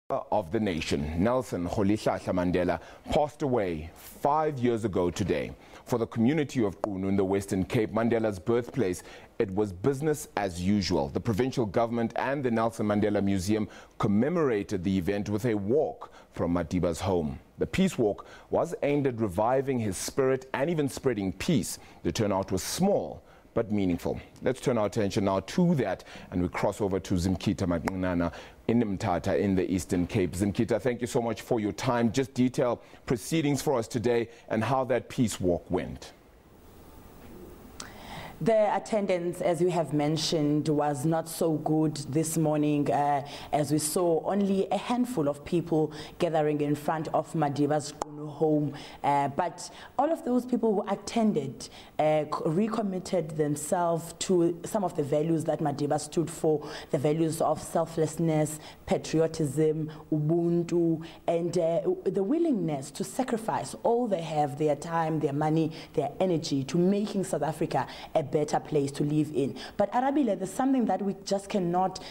Of the nation, Nelson Rolihlahla Mandela, passed away 5 years ago today. For the community of Qunu in the Western Cape, Mandela's birthplace, it was business as usual. The provincial government and the Nelson Mandela Museum commemorated the event with a walk from Madiba's home. The peace walk was aimed at reviving his spirit and even spreading peace. The turnout was small but meaningful. Let's turn our attention now to that, and we cross over to Zimkhita Manqinana in Mthatha in the Eastern Cape. Zimkhita, thank you so much for your time. Just detail proceedings for us today and how that peace walk went. The attendance, as we have mentioned, was not so good this morning, as we saw only a handful of people gathering in front of Madiba's Qunu home. But all of those people who attended recommitted themselves to some of the values that Madiba stood for, the values of selflessness, patriotism, ubuntu, and the willingness to sacrifice all they have, their time, their money, their energy, to making South Africa a better place to live in. But Arabile, there's something that we just cannot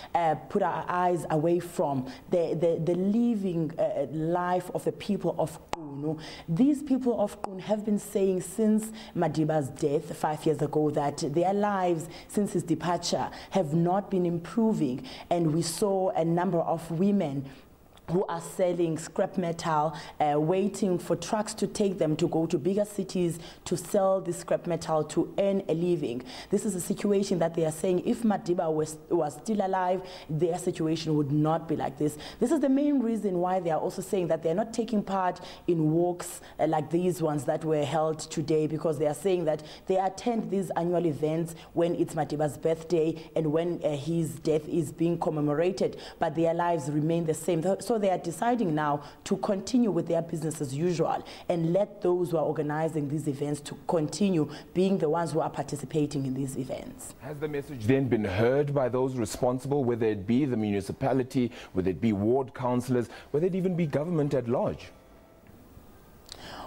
put our eyes away from, the living life of the people of Qunu. These people of Qunu have been saying since Madiba's death 5 years ago that their lives since his departure have not been improving, and we saw a number of women who are selling scrap metal, waiting for trucks to take them to go to bigger cities to sell this scrap metal to earn a living. This is a situation that they are saying if Madiba was still alive, their situation would not be like this. This is the main reason why they are also saying that they are not taking part in walks like these ones that were held today, because they are saying that they attend these annual events when it's Madiba's birthday and when his death is being commemorated, but their lives remain the same. So they are deciding now to continue with their business as usual and let those who are organizing these events to continue being the ones who are participating in these events. Has the message then been heard by those responsible, whether it be the municipality, whether it be ward councillors, whether it even be government at large?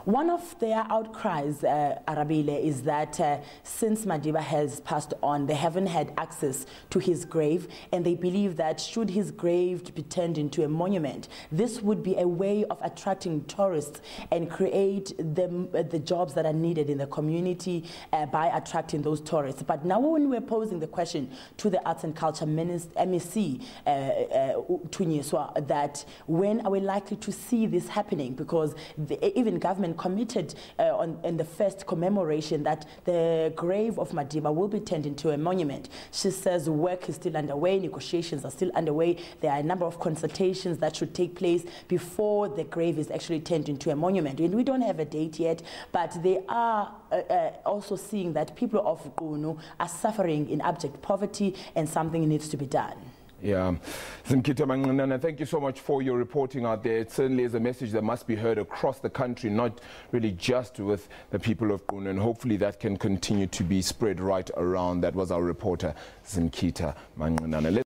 One of their outcries, Arabile, is that since Madiba has passed on, they haven't had access to his grave, and they believe that should his grave be turned into a monument, this would be a way of attracting tourists and create the jobs that are needed in the community by attracting those tourists. But now when we're posing the question to the Arts and Culture MEC, Tunyiswa, that when are we likely to see this happening, because even government committed in the first commemoration that the grave of Madiba will be turned into a monument. She says work is still underway, negotiations are still underway. There are a number of consultations that should take place before the grave is actually turned into a monument. And we don't have a date yet, but they are also seeing that people of Qunu are suffering in abject poverty and something needs to be done. Yeah. Zimkhita Manqinana, thank you so much for your reporting out there. It certainly is a message that must be heard across the country, not really just with the people of Qunu, and hopefully that can continue to be spread right around. That was our reporter, Zimkhita Manqinana.